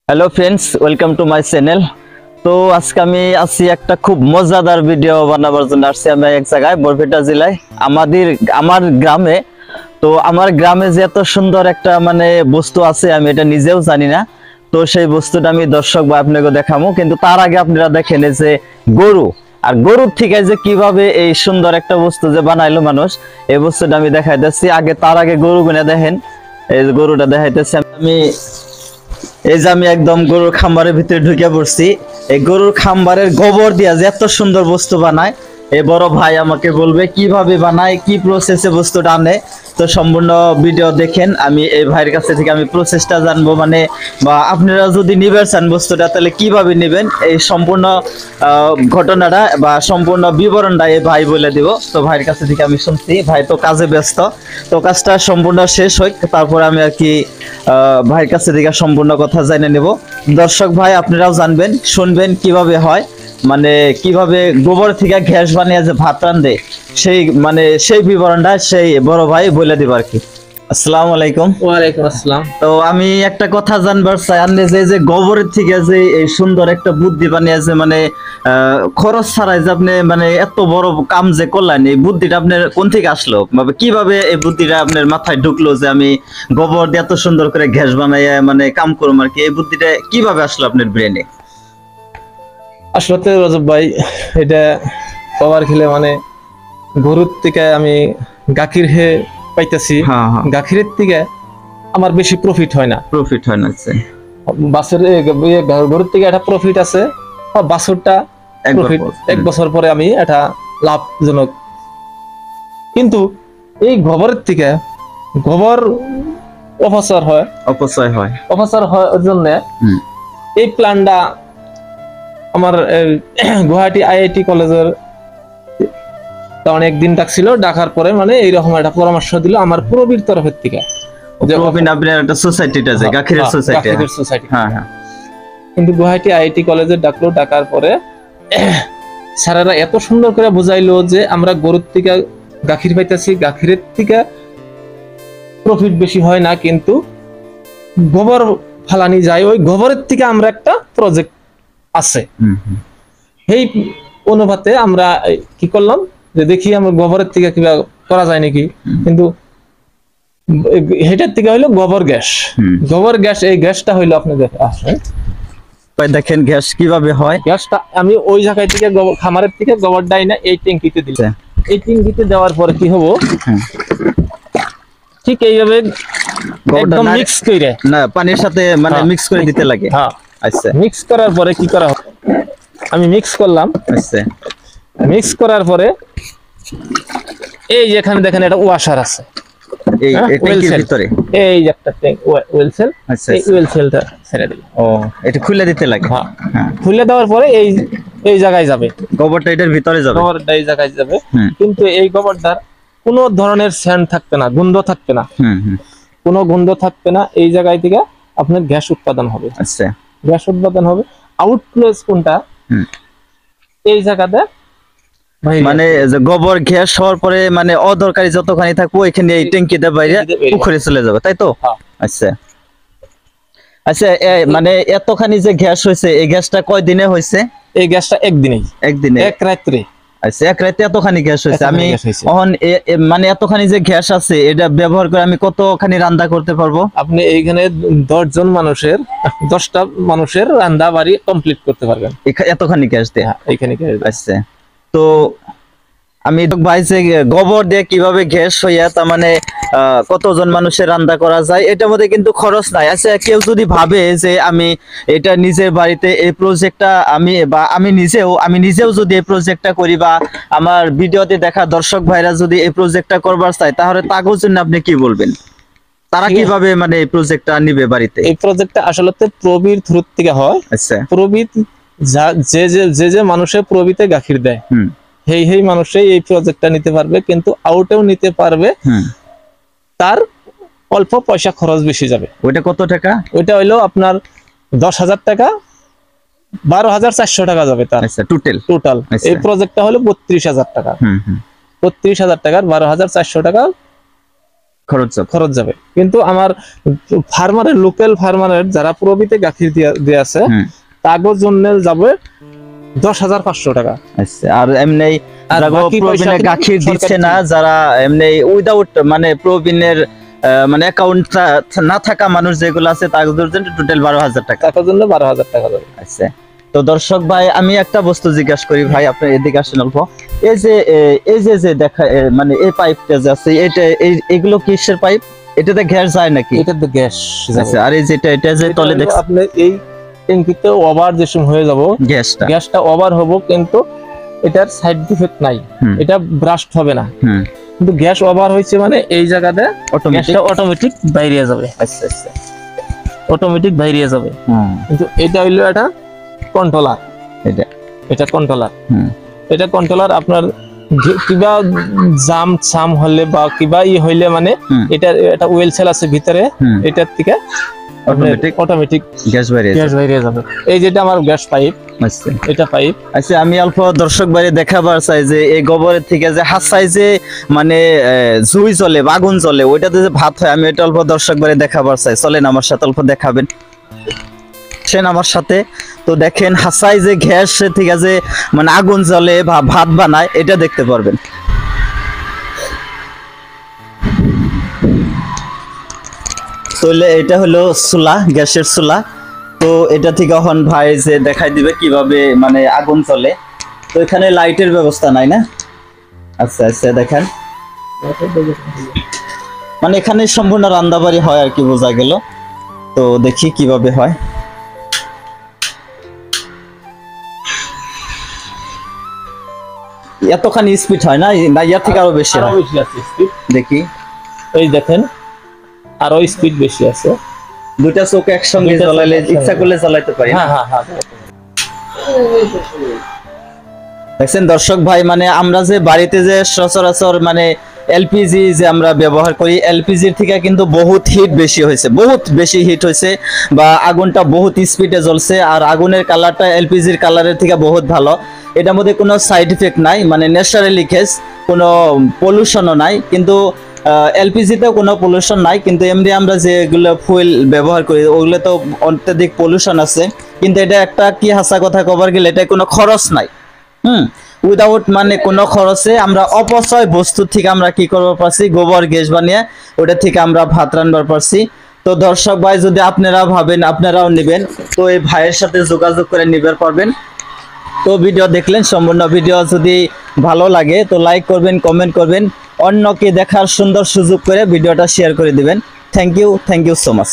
Hello friends, welcome to my channel. তো আজকে আমি আছি একটা খুব মজাদার ভিডিও বানাবার জন্য আসছি আমি এক জায়গায় বরপেটা জেলায় আমার গ্রামে। তো আমার গ্রামে যে এত সুন্দর একটা বস্তু আছে আমি এটা নিজেও জানি না। তো সেই বস্তুটা আমি দর্শক বা আপনাকে দেখাবো, কিন্তু তার আগে আপনারা দেখেন এই যে গরু, আর গরুর থেকে যে কিভাবে এই সুন্দর একটা বস্তু যে বানাইলো মানুষ, এই বস্তুটা আমি দেখাইতেছি। তার আগে গরু গুনে দেখেন, এই যে গরুটা দেখাইতেছি আমি। এই যে আমি একদম গরুর খাম্বারের ভিতরে ঢুকে পড়ছি। এই গরুর খাম্বারের গোবর দিয়া যে এত সুন্দর বস্তু বানায়, এই বড় ভাই আমাকে বলবে কিভাবে বানায়, কি প্রসেসে বস্তুটা আনে। তো সম্পূর্ণ ভিডিও দেখেন, আমি এই ভাইয়ের কাছে থেকে আমি প্রসেসটা জানবো, বা আপনারা যদি নিবেন চান বস্তুটা তাহলে কিভাবে নেবেন, এই সম্পূর্ণ ঘটনাটা বা সম্পূর্ণ বিবরণটা এই ভাই বলে দিব। তো ভাইয়ের কাছে থেকে আমি শুনছি, ভাই তো কাজে ব্যস্ত, তো কাজটা সম্পূর্ণ শেষ হোক তারপর আমি আর কি ভাইয়ের কাছে থেকে সম্পূর্ণ কথা জেনে নেব। দর্শক ভাই আপনারাও জানবেন, শুনবেন কিভাবে হয়, কিভাবে গোবর থেকে গ্যাস বানিয়ে যে ভাত রান্ধে, সেই বিবরণটা সেই বড় ভাই বলে দিব আর কি। আসসালামু আলাইকুম। ওয়ালাইকুম আসসালাম। তো আমি একটা কথা জানবার চাই, আপনি যে গোবরের থেকে যে এই সুন্দর একটা বুদ্ধি বানিয়েছে, খরচ ছাড়াই যে আপনি এত বড় কাম যে করলেন, এই বুদ্ধিটা আপনার কোন থেকে আসলো, কিভাবে এই বুদ্ধিটা আপনার মাথায় ঢুকলো যে আমি গোবর দিয়ে এত সুন্দর করে গ্যাস বানাইয়া কাম করবো আর কি, এই বুদ্ধিটা কিভাবে আসলো আপনার ব্রেনে? আসলে রজব ভাই, এটা কবার খেলে গরুর থেকে আমি গাখির হে পাইতেছি। গাখিরের থেকে আমার বেশি প্রফিট হয় না। বাছুর গরুর থেকে একটা প্রফিট আছে, বাছুরটা প্রফিট এক বছর পরে আমি এটা লাভজনক। কিন্তু এই গোবরের থেকে গোবর অপচয় হয় ওর জন্য এই প্ল্যানটা আমার গুয়াহাটি আইআইটি কলেজের অনেক দিন ডাকছিল, ডাকার পরে এইরকম একটা পরামর্শ দিল আমার প্রবীর তরফের থেকে। কিন্তু গুয়াহাটি আইআইটি কলেজে ডাকলো, ডাকার পরে স্যারেরা এত সুন্দর করে বুঝাইলো যে আমরা গরুর থেকে গাখির পাইতেছি, গাখিরের থেকে প্রফিট বেশি হয় না, কিন্তু গোবর ফালানি যায়, ওই গোবরের থেকে আমরা একটা প্রজেক্ট আছে। এই অনুপাতে আমরা কি করলাম যে দেখি আমরা গোবরের থেকে কিভাবে করা যায় নাকি। কিন্তু হেটার থেকে হইলো গোবর গ্যাস। এই গ্যাসটা হইলো আপনাদের দেখেন গ্যাস কিভাবে হয়। গ্যাসটা আমি ওই জায়গায় থেকে খামারের থেকে গোবর ডাই না এই ট্যাঙ্কিতে দিলাম। এই ট্যাঙ্কিতে দেওয়ার পরে কি হবো, ঠিক এইভাবে একদম মিক্স করে পানির সাথে মিক্স করে দিতে লাগে। হ্যাঁ, আচ্ছা। মিক্স করার পরে কি করা হবে, আমি মিক্স করলাম। আচ্ছা, মিক্স করার পরে এই যে এখানে দেখেন একটা ওয়াশার আছে, এই ট্যাঙ্কির ভিতরে এই যে একটা ওয়েল সেল। আচ্ছা, এই ওয়েল সেলটা ছেড়ে দিই। এটা খুলে দিতে লাগে। হ্যাঁ, খুলে দেওয়ার পরে এই জায়গায় যাবে গোবরটা, এটার ভিতরে যাবে, গোবরটা এই জায়গায় যাবে। কিন্তু এই গোবরটার কোনো ধরনের সেন্ট থাকবে না, গন্ধ থাকবে না, কোনো গন্ধ থাকবে না। এই জায়গায় থেকে আপনার গ্যাস উৎপাদন হবে। আচ্ছা, গ্যাস উৎপাদন হবে। আউট প্লেস কোনটা, এই জায়গাতে যে গোবর গ্যাস হওয়ার পরে অদরকারি যতখানি থাকবো এখানে এই ট্যাঙ্কিতে বাইরে পুকুরে চলে যাবে, তাই তো? আচ্ছা আচ্ছা, এতখানি যে গ্যাস হয়েছে, এই গ্যাসটা কয় দিনে হয়েছে? এই গ্যাসটা একদিনে, এক রাত্রে। আচ্ছা, এক রাতে এতখানি গ্যাস হয়েছে। আমি এতখানি যে গ্যাস আছে এটা ব্যবহার করে আমি কতখানি রান্না করতে পারবো? আপনি এইখানে 10টা মানুষের রান্না বাড়ি কমপ্লিট করতে পারবেন এতখানি গ্যাস দিয়ে। এইখানে আচ্ছা, তো আমি ভাই যে গোবর দিয়ে কিভাবে গ্যাস হইয়া কতজন মানুষের রান্না করা যায়, এটার মধ্যে কিন্তু খরচ নাই। আচ্ছা, কেউ যদি ভাবে যে আমি এটা নিজের বাড়িতে এই প্রজেক্টটা আমি নিজেও যদি এই প্রজেক্টটা করি, বা আমার ভিডিওতে দেখা দর্শক ভাইরা যদি এই প্রজেক্টটা করবার চায়, তাহলে তাদের জন্য আপনি কি বলবেন? তারা কিভাবে এই প্রজেক্টটা নিবে বাড়িতে? এই প্রজেক্টটা আসলে প্রবীর থ্রু থেকে হয়। আচ্ছা, প্রবীর যে মানুষের প্রবীতে গাখির দেয়, সেই মানুষই এই প্রজেক্টটা নিতে পারবে, কিন্তু আউটেও নিতে পারবে। তার অল্প পয়সা খরচ বেশি যাবে। ওইটা কত টাকা? ওইটা হইলো আপনার 10,000 টাকা, 12,400 টাকা যাবে তার। আচ্ছা, টোটাল এই প্রজেক্টটা হলো 32,000 টাকা। 32,000 টাকার 12,400 টাকা খরচ যাবে। কিন্তু আমার ফার্মারের, লোকাল ফার্মারের যারা প্রবিতে গাখির দিয়ে আছে তাগোর জন্য যাবে 10,500 টাকা। আচ্ছা, আর এমনি প্রবীণের গাখির দিচ্ছে না, যারা এমনি উইদাউট মানে প্রবীণের মানে অ্যাকাউন্ট না থাকা মানুষ যেগুলো আছে তাদের জন্য টোটাল 12,000 টাকা। তাদের জন্য 12,000 টাকা যাবে। আচ্ছা, তো দর্শক ভাই আমি একটা বস্তু জিজ্ঞাসা করি ভাই, আপনি এদিকে আসেন অল্প। এই যে দেখা মানে এই পাইপটা যে আছে, এগুলো কিসের পাইপ? এটাতে গ্যাস যায় নাকি? এটাতে গ্যাস যাবে। আচ্ছা, আর এই এটা যে তলে দেখছেন আপনি এই ট্যাঙ্কিতে ওভার যে সময় হয়ে যাব, গ্যাসটা ওভার হবে, কিন্তু এটার সাইড ইফেক্ট নাই, এটা ব্রাস্ট হবে না। কিন্তু গ্যাস ওভার হয়েছে মানে এই জায়গাতে অটোমেটিক বাইরে যাবে। আচ্ছা আচ্ছা, অটোমেটিক বাইরে যাবে। কিন্তু এটা হইলো এটা কন্ট্রোলার, এটা কন্ট্রোলার। এটা কন্ট্রোলার আপনার কিবা জাম হলে বা কিবা হইলে মানে এটা ওয়েল সেল আছে ভিতরে, এটার থেকে অটোমেটিক গ্যাস বাইরে যাবে। এই যেটা আমার গ্যাস পাইপ, এটা পাইপ। আচ্ছা, আমি অল্প দর্শক বাইরে দেখাবার চাই যে এই গোবরের থেকে যে হাসায় যে মানে জুই জ্বলে, আগুন জ্বলে, ওইটাতে যে ভাত হয়, আমি এটা অল্প দর্শক বাইরে দেখাবার চাই। চলেন আমার সাথে অল্প দেখাবেন, আমার সাথে। তো দেখেন হাসায় যে গ্যাস থেকে যে মানে আগুন জ্বলে বা ভাত বানায়, এটা দেখতে পারবেন। তাহলে এটা হলো চুলা, গ্যাসের চুলা। তো এটা থেকে এখন ভাই যে দেখাই দিবে কিভাবে মানে আগুন চলে। তো এখানে লাইটের ব্যবস্থা নাই না? আচ্ছা আচ্ছা, দেখেন মানে এখানে সম্পূর্ণ রান্নাবাড়ি হয় আর কি, বোঝা গেল। তো দেখি কিভাবে হয়। এতখানি স্পিড হয় না, ইয়ার থেকে আরো বেশি হয়। দেখি, এই দেখেন আরো স্পিড বেশি আছে। দুইটা চোখ একসঙ্গে জ্বালালে ইচ্ছা করলে জ্বালাইতে পারি। দেখছেন দর্শক ভাই, মানে আমরা যে বাড়িতে যে সচরাচর মানে এলপিজি যে আমরা ব্যবহার করি, এলপিজির থেকে কিন্তু বহুত হিট বেশি হয়েছে, বহুত বেশি হিট হয়েছে, বা আগুনটা বহুত স্পিডে জ্বলছে। আর আগুনের কালারটা এলপিজির কালারের থেকে বহুত ভালো। এটার মধ্যে কোনো সাইড ইফেক্ট নাই, মানে ন্যাচারালি লিকেজ, কোনো পলিউশনও নাই। কিন্তু এলপিজিতেও কোনো পলিউশন নাই, কিন্তু এমনি আমরা যেগুলো ফুয়েল ব্যবহার করি ওগুলো তো অত্যাধিক পলিউশন আছে। কিন্তু এটা একটা কি হাসা কথা কবার গেলে, এটা কোনো খরচ নাই। উইদাউট মানে কোনো খরচে আমরা অপচয় বস্তু থেকে আমরা কি করবার পারছি, গোবর গ্যাস বানিয়ে ওটা থেকে আমরা ভাত রান্নার পারছি। তো দর্শক ভাই, যদি আপনারা ভাবেন আপনারাও নেবেন, তো এই ভাইয়ের সাথে যোগাযোগ করে নিতে পারবেন। তো ভিডিও দেখলেন, সম্পূর্ণ ভিডিও যদি ভালো লাগে তো লাইক করবেন, কমেন্ট করবেন, অন্যকে দেখার সুন্দর সুযোগ করে ভিডিওটা শেয়ার করে দিবেন। Thank you so much.